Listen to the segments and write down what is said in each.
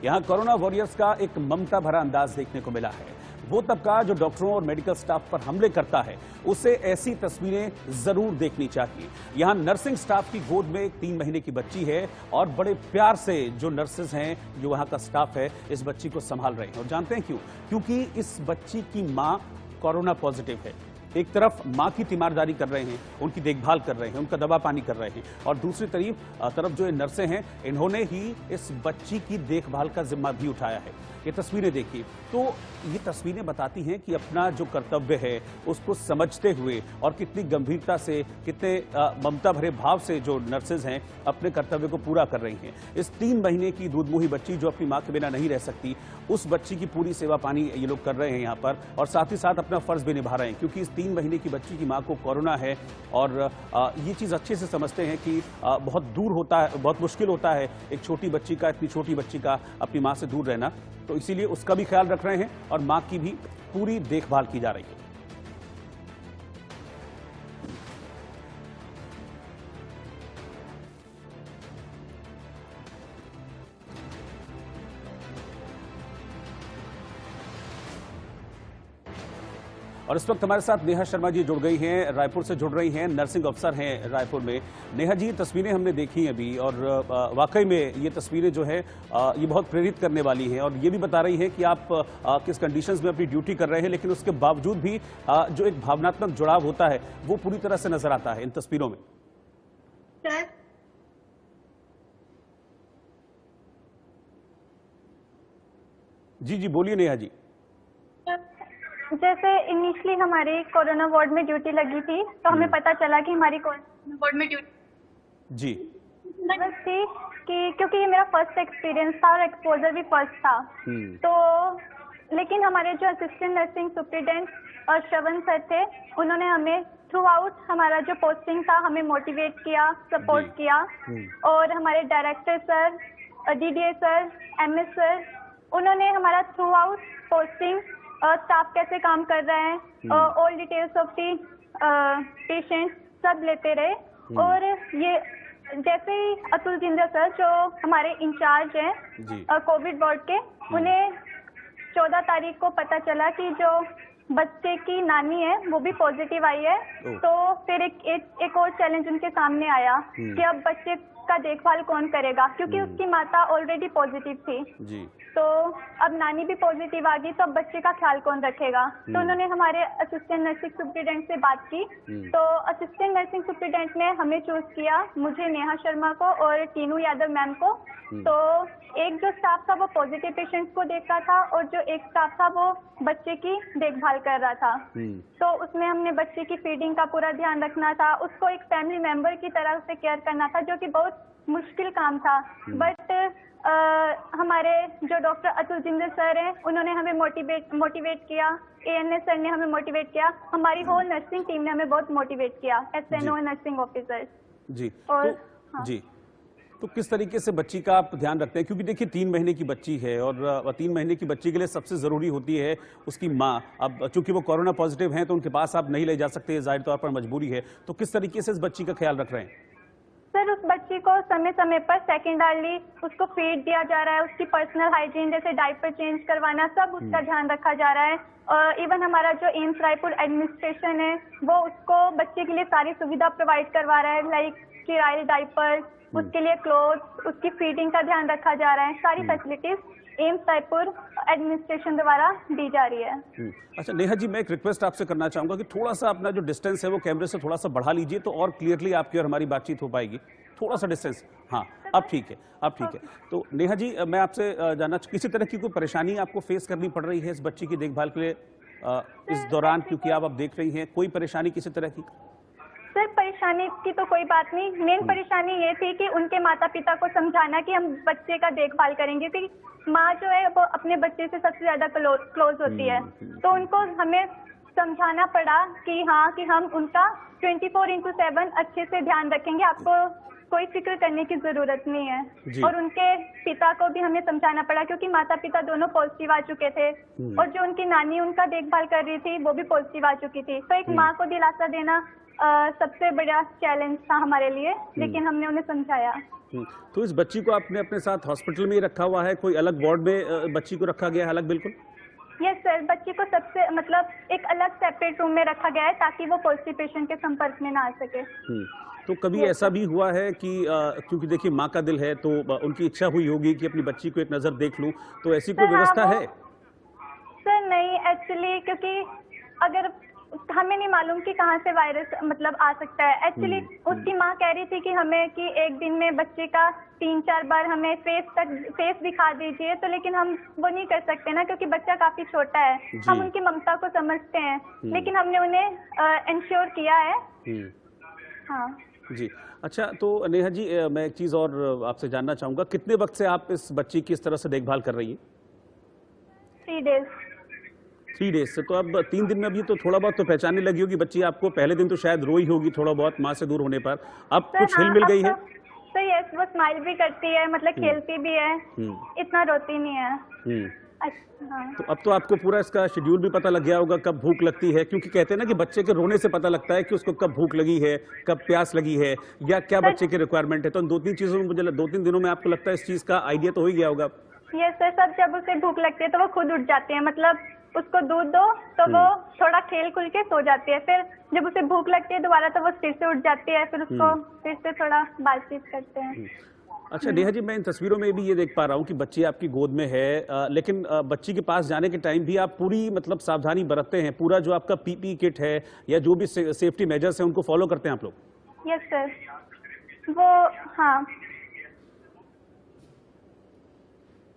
यहाँ corona warriors का एक ममता भरा अंदाज देखने को मिला है। वो तबका जो डॉक्टरों और मेडिकल स्टाफ पर हमले करता है, उसे ऐसी तस्वीरें जरूर देखनी चाहिए। यहाँ नर्सिंग स्टाफ की गोद में एक 3 महीने की बच्ची है और बड़े प्यार से जो नर्सेज हैं, जो वहाँ का स्टाफ है, इस बच्ची को संभाल रहे हैं। और जानते हैं क्यों? क्योंकि इस बच्ची की माँ कोरोना पॉजिटिव है। एक तरफ माँ की तीमारदारी कर रहे हैं, उनकी देखभाल कर रहे हैं, उनका दवा पानी कर रहे हैं, और दूसरी तरफ जो ये नर्सें हैं, इन्होंने ही इस बच्ची की देखभाल का जिम्मा भी उठाया है। ये तस्वीरें देखिए, तो ये तस्वीरें बताती हैं कि अपना जो कर्तव्य है उसको समझते हुए और कितनी गंभीरता से, कितने ममता भरे भाव से जो नर्सेज हैं अपने कर्तव्य को पूरा कर रही हैं। इस 3 महीने की दूधमुही बच्ची जो अपनी माँ के बिना नहीं रह सकती, उस बच्ची की पूरी सेवा पानी ये लोग कर रहे हैं यहाँ पर, और साथ ही साथ अपना फर्ज भी निभा रहे हैं। क्योंकि इस 3 महीने की बच्ची की माँ को कोरोना है, और ये चीज़ अच्छे से समझते हैं कि बहुत दूर होता है, बहुत मुश्किल होता है एक छोटी बच्ची का, इतनी छोटी बच्ची का अपनी माँ से दूर रहना। तो इसीलिए उसका भी ख्याल रख रहे हैं और माँ की भी पूरी देखभाल की जा रही है। और इस वक्त हमारे साथ नेहा शर्मा जी जुड़ गई हैं, रायपुर से जुड़ रही हैं, नर्सिंग अफसर हैं रायपुर में। नेहा जी, तस्वीरें हमने देखी अभी, और वाकई में ये तस्वीरें जो है ये बहुत प्रेरित करने वाली हैं, और ये भी बता रही हैं कि आप किस कंडीशंस में अपनी ड्यूटी कर रहे हैं, लेकिन उसके बावजूद भी जो एक भावनात्मक जुड़ाव होता है वो पूरी तरह से नजर आता है इन तस्वीरों में। जी जी, बोलिए नेहा जी। जैसे इनिशियली हमारी कोरोना वार्ड में ड्यूटी लगी थी, तो हमें पता चला कि हमारी कोरोना वार्ड में ड्यूटी जी बस थी कि क्योंकि ये मेरा फर्स्ट एक्सपीरियंस था और एक्सपोजर भी फर्स्ट था। तो लेकिन हमारे जो असिस्टेंट नर्सिंग सुप्रिटेंडेंट और श्रवण सर थे, उन्होंने हमें थ्रू आउट हमारा जो पोस्टिंग था हमें मोटिवेट किया, सपोर्ट किया। और हमारे director sir, DDA sir, MS sir, उन्होंने हमारा थ्रू आउट पोस्टिंग, स्टाफ कैसे काम कर रहे हैं, all details of the patient सब लेते रहे। और ये जैसे ही अतुल जिंदल सर जो हमारे इंचार्ज हैं कोविड वार्ड के, उन्हें 14 तारीख को पता चला कि जो बच्चे की नानी है वो भी पॉजिटिव आई है। तो फिर एक और चैलेंज उनके सामने आया कि अब बच्चे का देखभाल कौन करेगा, क्योंकि उसकी माता ऑलरेडी पॉजिटिव थी जी। तो अब नानी भी पॉजिटिव आ गई, तो अब बच्चे का ख्याल कौन रखेगा। तो उन्होंने हमारे असिस्टेंट नर्सिंग सुप्रिटेंडेंट से बात की। तो असिस्टेंट नर्सिंग सुप्रिटेंडेंट ने हमें चूज किया, मुझे, नेहा शर्मा को और टीनू यादव मैम को। तो एक जो स्टाफ था वो पॉजिटिव पेशेंट्स को देख रहा था, और जो एक स्टाफ था वो बच्चे की देखभाल कर रहा था। तो उसमें हमने बच्चे की फीडिंग का पूरा ध्यान रखना था, उसको एक फैमिली मेंबर की तरह से केयर करना था, जो कि बहुत मुश्किल काम था। बट हमारे जो डॉक्टर अतुल जिंदल सर हैं, उन्होंने हमें मोटिवेट किया, एएनएस सर ने हमें मोटिवेट किया, हमारी होल नर्सिंग टीम ने हमें बहुत मोटिवेट किया, एसएनओ नर्सिंग ऑफिसर जी। और जी, तो किस तरीके से बच्ची का आप ध्यान रखते हैं? क्योंकि देखिए 3 महीने की बच्ची है, और 3 महीने की बच्ची के लिए सबसे ज़रूरी होती है उसकी माँ। अब चूंकि वो कोरोना पॉजिटिव हैं तो उनके पास आप नहीं ले जा सकते, जाहिर तौर पर मजबूरी है। तो किस तरीके से इस बच्ची का ख्याल रख रहे हैं? सर, उस बच्ची को समय समय पर सेकेंडरली उसको फीड दिया जा रहा है, उसकी पर्सनल हाइजीन जैसे डायपर चेंज करवाना, सब उसका ध्यान रखा जा रहा है। और इवन हमारा जो एम्स रायपुर एडमिनिस्ट्रेशन है वो उसको बच्चे के लिए सारी सुविधा प्रोवाइड करवा रहा है, लाइक स्टीराइल डायपर, उसके लिए क्लोथ्स, उसकी फीडिंग का ध्यान रखा जा रहा है। सारी फैसिलिटीज एम्स रायपुर एडमिनिस्ट्रेशन द्वारा दी जा रही है। अच्छा नेहा जी, मैं एक रिक्वेस्ट आपसे करना चाहूंगा कि थोड़ा सा अपना जो डिस्टेंस है वो कैमरे से थोड़ा सा बढ़ा लीजिए, तो और क्लियरली आपकी और हमारी बातचीत हो पाएगी। थोड़ा सा डिस्टेंस, हाँ अब ठीक है, अब ठीक है। तो नेहा जी, मैं आपसे जानना, किसी तरह की कोई परेशानी आपको फेस करनी पड़ रही है इस बच्ची की देखभाल के लिए इस दौरान, क्योंकि आप अब देख रही हैं, कोई परेशानी किसी तरह की? सर, परेशानी की तो कोई बात नहीं, मेन परेशानी ये थी कि उनके माता पिता को समझाना कि हम बच्चे का देखभाल करेंगे, क्योंकि माँ जो है वो अपने बच्चे से सबसे ज्यादा क्लोज होती है। तो उनको हमें समझाना पड़ा कि हाँ, कि हम उनका 24/7 अच्छे से ध्यान रखेंगे। आपको कोई फिक्र करने की जरूरत नहीं जी। है। और उनके पिता को भी हमें समझाना पड़ा क्योंकि माता पिता दोनों पॉजिटिव आ चुके थे और जो उनकी नानी उनका देखभाल कर रही थी वो भी पॉजिटिव आ चुकी थी। तो एक माँ को दिलासा देना सबसे बड़ा चैलेंज था हमारे लिए, लेकिन हमने उन्हें समझाया। तो इस बच्ची को आपने अपने साथ हॉस्पिटल में ही रखा हुआ है, कोई अलग वार्ड में बच्ची को रखा गया है अलग? बिल्कुल यस सर, बच्ची को सबसे मतलब एक अलग सेपरेट रूम में रखा गया है ताकि वो पॉजिटिव पेशेंट के संपर्क में ना आ सके। तो कभी ऐसा भी हुआ है कि क्योंकि देखिए माँ का दिल है तो उनकी इच्छा हुई होगी कि अपनी बच्ची को एक नज़र देख लूं, तो ऐसी कोई व्यवस्था है? सर नहीं, एक्चुअली क्योंकि अगर हमें नहीं मालूम कि कहाँ से वायरस मतलब आ सकता है। एक्चुअली उसकी माँ कह रही थी कि हमें कि एक दिन में बच्चे का 3-4 बार हमें फेस दिखा दीजिए, तो लेकिन हम वो नहीं कर सकते ना क्योंकि बच्चा काफी छोटा है। हम उनकी ममता को समझते हैं, लेकिन हमने उन्हें इंश्योर किया है। हाँ जी। अच्छा, तो नेहा जी मैं एक चीज़ और आपसे जानना चाहूँगा, कितने वक्त से आप इस बच्ची की इस तरह से देखभाल कर रही हैं? 3 डेज। 3 डेज से, तो अब 3 दिन में अभी तो थोड़ा बहुत तो पहचानने लगी होगी बच्ची आपको। पहले दिन तो शायद रोई होगी थोड़ा बहुत माँ से दूर होने पर, अब कुछ हिल मिल गई है? तो यस, वो स्माइल भी करती है, मतलब खेलती भी है, इतना रोती नहीं है। हाँ। तो अब तो आपको पूरा इसका शेड्यूल भी पता लग गया होगा कब भूख लगती है, क्योंकि कहते हैं ना कि बच्चे के रोने से पता लगता है कि उसको कब भूख लगी है, कब प्यास लगी है, या क्या बच्चे की रिक्वायरमेंट है। तो 2-3 चीजों में मुझे 2-3 दिनों में आपको लगता है इस चीज का आइडिया तो हो ही गया होगा? यस सर, सब जब उसे भूख लगती है तो वो खुद उठ जाती है, मतलब उसको दूध दो तो वो थोड़ा खेल खुल के सो जाती है, फिर जब उसे भूख लगती है दोबारा तो वो फिर से उठ जाती है, फिर उसको फिर से थोड़ा बातचीत करते हैं। अच्छा नेहा जी, मैं इन तस्वीरों में भी ये देख पा रहा हूँ कि बच्ची आपकी गोद में है, लेकिन बच्ची के पास जाने के टाइम भी आप पूरी मतलब सावधानी बरतते हैं, पूरा जो आपका पीपी किट है या जो भी सेफ्टी मेजर्स हैं उनको फॉलो करते हैं आप लोग? यस सर, वो हाँ।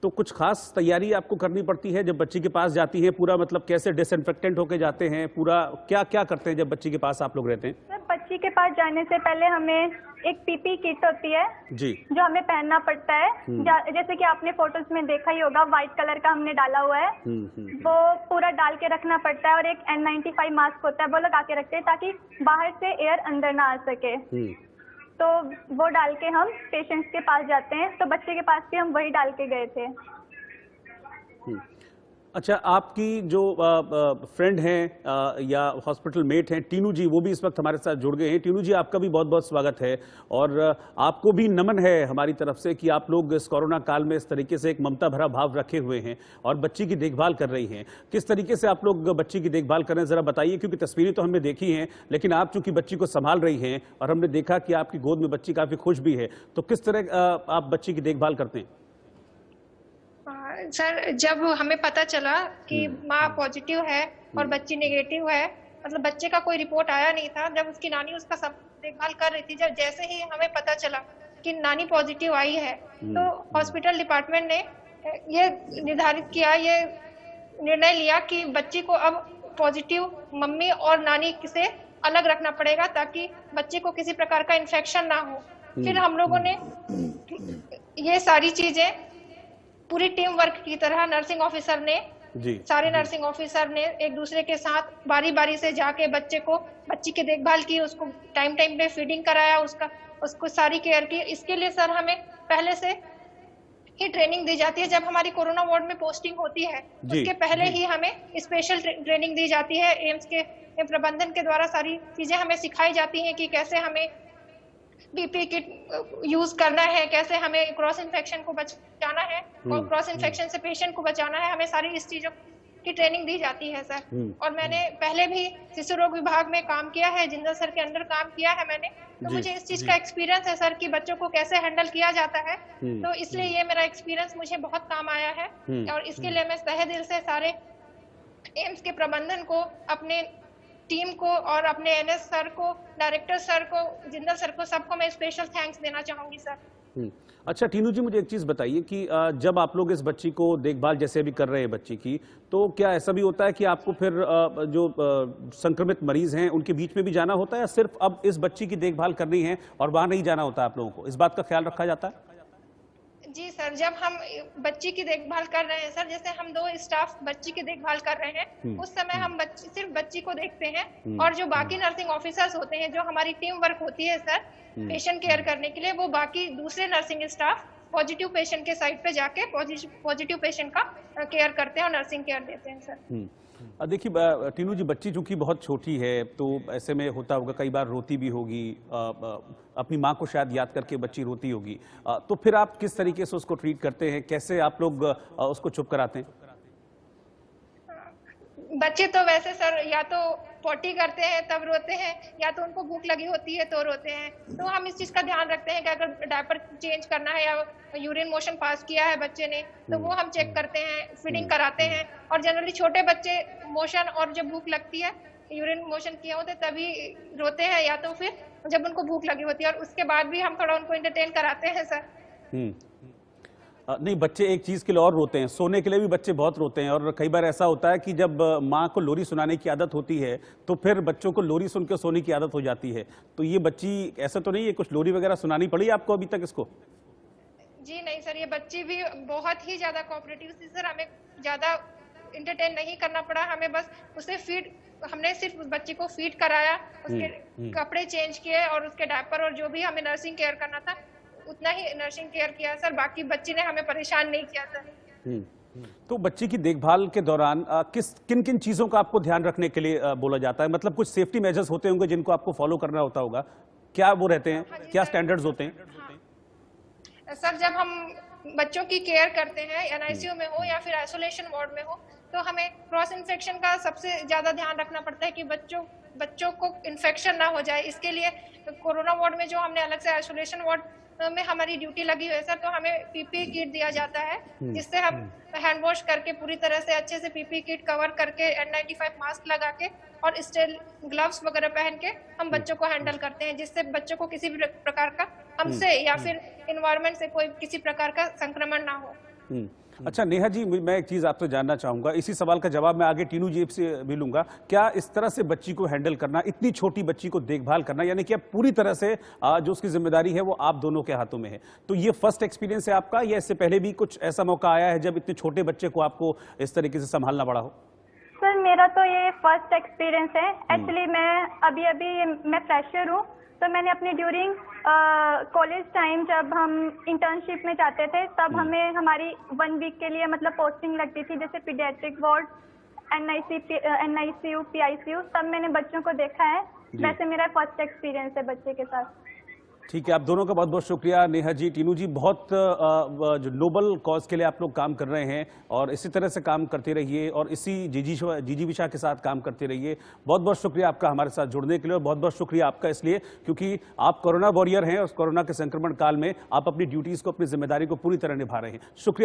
तो कुछ खास तैयारी आपको करनी पड़ती है जब बच्ची के पास जाती है? पूरा मतलब कैसे डिसइंफेक्टेंट होके जाते हैं, पूरा क्या क्या करते हैं जब बच्ची के पास आप लोग रहते हैं? सर बच्ची के पास जाने से पहले हमें एक पीपी किट होती है जी, जो हमें पहनना पड़ता है। जैसे कि आपने फोटोज में देखा ही होगा, व्हाइट कलर का हमने डाला हुआ है, वो पूरा डाल के रखना पड़ता है। और एक N95 मास्क होता है, वो लगा के रखते हैं ताकि बाहर से एयर अंदर ना आ सके। तो वो डाल के हम पेशेंट्स के पास जाते हैं, तो बच्चे के पास भी हम वही डाल के गए थे। अच्छा, आपकी जो फ्रेंड हैं या हॉस्पिटल मेट हैं टीनू जी, वो भी इस वक्त हमारे साथ जुड़ गए हैं। टीनू जी, आपका भी बहुत बहुत स्वागत है और आपको भी नमन है हमारी तरफ से कि आप लोग इस कोरोना काल में इस तरीके से एक ममता भरा भाव रखे हुए हैं और बच्ची की देखभाल कर रही हैं। किस तरीके से आप लोग बच्ची की देखभाल कर रहे हैं, जरा बताइए, क्योंकि तस्वीरें तो हमने देखी हैं, लेकिन आप चूंकि बच्ची को संभाल रही हैं और हमने देखा कि आपकी गोद में बच्ची काफी खुश भी है, तो किस तरह आप बच्ची की देखभाल करते हैं? सर, जब हमें पता चला कि माँ पॉजिटिव है और बच्ची नेगेटिव है, मतलब बच्चे का कोई रिपोर्ट आया नहीं था, जब उसकी नानी उसका सब देखभाल कर रही थी, जब जैसे ही हमें पता चला कि नानी पॉजिटिव आई है, तो हॉस्पिटल डिपार्टमेंट ने ये निर्धारित किया, ये निर्णय लिया कि बच्ची को अब पॉजिटिव मम्मी और नानी से अलग रखना पड़ेगा ताकि बच्चे को किसी प्रकार का इन्फेक्शन ना हो। फिर हम लोगों ने ये सारी चीजें पूरी टीम वर्क की तरह नर्सिंग ऑफिसर ने सारे नर्सिंग ऑफिसर ने एक दूसरे के साथ बारी बारी से जाके बच्ची की देखभाल की, उसको टाइम टाइम पे फीडिंग कराया, उसको सारी केयर की। इसके लिए सर हमें पहले से ही ट्रेनिंग दी जाती है। जब हमारी कोरोना वार्ड में पोस्टिंग होती है उसके पहले ही हमें स्पेशल ट्रेनिंग दी जाती है। एम्स के प्रबंधन के द्वारा सारी चीजें हमें सिखाई जाती हैं कि कैसे हमें पीपी किट यूज करना है, कैसे हमें क्रॉस इन्फेक्शन को बचाना है और क्रॉस इन्फेक्शन से पेशेंट को बचाना है। हमें सारी इस चीजों की ट्रेनिंग दी जाती है सर। और मैंने पहले भी शिशु रोग विभाग में काम किया है, जिंदल सर के अंडर काम किया है मैंने, तो मुझे इस चीज का एक्सपीरियंस है सर कि बच्चों को कैसे हैंडल किया जाता है। तो इसलिए ये मेरा एक्सपीरियंस मुझे बहुत काम आया है और इसके लिए मैं तहे दिल से सारे एम्स के प्रबंधन को, अपने टीम को और अपने एनएस सर को, डायरेक्टर सर को, जिंदल सर को, सबको मैं स्पेशल थैंक्स देना चाहूंगी सर। अच्छा टीनू जी, मुझे एक चीज बताइए कि जब आप लोग इस बच्ची को देखभाल जैसे भी कर रहे हैं बच्ची की, तो क्या ऐसा भी होता है कि आपको फिर जो संक्रमित मरीज हैं उनके बीच में भी जाना होता है, या सिर्फ अब इस बच्ची की देखभाल करनी है और वहां नहीं जाना होता आप लोगों को? इस बात का ख्याल रखा जाता है? जी सर, जब हम बच्ची की देखभाल कर रहे हैं सर, जैसे हम 2 स्टाफ बच्ची की देखभाल कर रहे हैं, उस समय हम सिर्फ बच्ची को देखते हैं और जो बाकी नर्सिंग ऑफिसर्स होते हैं, जो हमारी टीम वर्क होती है सर पेशेंट केयर करने के लिए, वो बाकी दूसरे नर्सिंग स्टाफ पॉजिटिव पेशेंट के साइड पे जाके पॉजिटिव पेशेंट का केयर करते हैं और नर्सिंग केयर देते हैं सर। देखिए टीनू जी, बच्ची चूंकि बहुत छोटी है तो ऐसे में होता होगा, कई बार रोती भी होगी, अपनी माँ को शायद याद करके बच्ची रोती होगी, तो फिर आप किस तरीके से उसको ट्रीट करते हैं, कैसे आप लोग उसको चुप कराते हैं? बच्चे तो वैसे सर या तो पॉटी करते हैं तब रोते हैं, या तो उनको भूख लगी होती है तो रोते हैं। तो हम इस चीज का ध्यान रखते हैं कि अगर डायपर चेंज करना है या यूरिन मोशन पास किया है बच्चे ने, तो वो हम चेक करते हैं, फीडिंग कराते हैं। और जनरली छोटे बच्चे मोशन और जब भूख लगती है, यूरिन मोशन किए होते तभी रोते हैं, या तो फिर जब उनको भूख लगी होती है, और उसके बाद भी हम थोड़ा उनको एंटरटेन कराते हैं सर। नहीं, बच्चे एक चीज के लिए और रोते हैं, सोने के लिए भी बच्चे बहुत रोते हैं। और कई बार ऐसा होता है कि जब माँ को लोरी सुनाने की आदत होती है तो फिर बच्चों को लोरी सुन के सोने की आदत हो जाती है। तो ये बच्ची ऐसा तो नहीं है, कुछ लोरी वगैरह सुनानी पड़ी आपको अभी तक इसको? जी नहीं सर, ये बच्ची भी बहुत ही ज्यादा कोऑपरेटिव थी सर, हमें ज्यादा इंटरटेन नहीं करना पड़ा, हमें बस उसे हमने सिर्फ उस बच्ची को फीड कराया, उसके कपड़े चेंज किए और उसके डायपर और जो भी हमें नर्सिंग केयर करना था उतना ही नर्सिंग केयर किया सर। बाकी बच्ची ने हमें परेशान नहीं किया सर। तो बच्ची की देखभाल के दौरान किन किन चीजों का आपको ध्यान रखने के लिए बोला जाता है? मतलब कुछ सेफ्टी मेजर्स होते होंगे जिनको आपको फॉलो करना होता होगा, क्या वो रहते हैं? हाँ क्या सर, स्टैंडर्ड्स होते हैं? हाँ। सर, जब हम बच्चों की केयर करते हैं एनआईसीयू में हो या फिर आइसोलेशन वार्ड में हो, तो हमें क्रॉस इन्फेक्शन का सबसे ज्यादा ध्यान रखना पड़ता है कि बच्चों को इन्फेक्शन ना हो जाए। इसके लिए कोरोना वार्ड में जो हमने अलग से आइसोलेशन वार्ड में हमारी ड्यूटी लगी हुई है सर, तो हमें पीपीई किट दिया जाता है, जिससे हम हैंड वॉश करके पूरी तरह से अच्छे से पीपीई किट कवर करके N95 मास्क लगा के और स्टील ग्लव्स वगैरह पहन के हम बच्चों को हैंडल करते हैं, जिससे बच्चों को किसी भी प्रकार का हमसे या फिर इन्वायरमेंट से कोई किसी प्रकार का संक्रमण ना हो। अच्छा नेहा जी, मैं एक चीज आपसे जानना चाहूंगा, इसी सवाल का जवाब मैं आगे टीनू जी से भी लूंगा। क्या इस तरह से बच्ची को हैंडल करना, इतनी छोटी बच्ची को देखभाल करना, यानी कि अब पूरी तरह से जो उसकी जिम्मेदारी है वो आप दोनों के हाथों में है, तो ये फर्स्ट एक्सपीरियंस है आपका या इससे पहले भी कुछ ऐसा मौका आया है जब इतने छोटे बच्चे को आपको इस तरीके से संभालना पड़ा हो? सर मेरा तो ये फर्स्ट एक्सपीरियंस है। एक्चुअली मैं अभी फ्रेशर हूँ, तो मैंने अपनी ड्यूरिंग कॉलेज टाइम जब हम इंटर्नशिप में जाते थे तब हमें हमारी 1 वीक के लिए मतलब पोस्टिंग लगती थी, जैसे पीडियाट्रिक वार्ड, NICU, PICU, तब मैंने बच्चों को देखा है। वैसे मेरा फर्स्ट एक्सपीरियंस है बच्चे के साथ। ठीक है, आप दोनों का बहुत बहुत शुक्रिया। नेहा जी, टीनू जी, बहुत जो नोबल कॉज के लिए आप लोग काम कर रहे हैं और इसी तरह से काम करते रहिए और इसी जिजीविषा के साथ काम करते रहिए। बहुत बहुत शुक्रिया आपका हमारे साथ जुड़ने के लिए और बहुत बहुत शुक्रिया आपका इसलिए क्योंकि आप कोरोना वॉरियर हैं और कोरोना के संक्रमण काल में आप अपनी ड्यूटीज को, अपनी जिम्मेदारी को पूरी तरह निभा रहे हैं। शुक्रिया।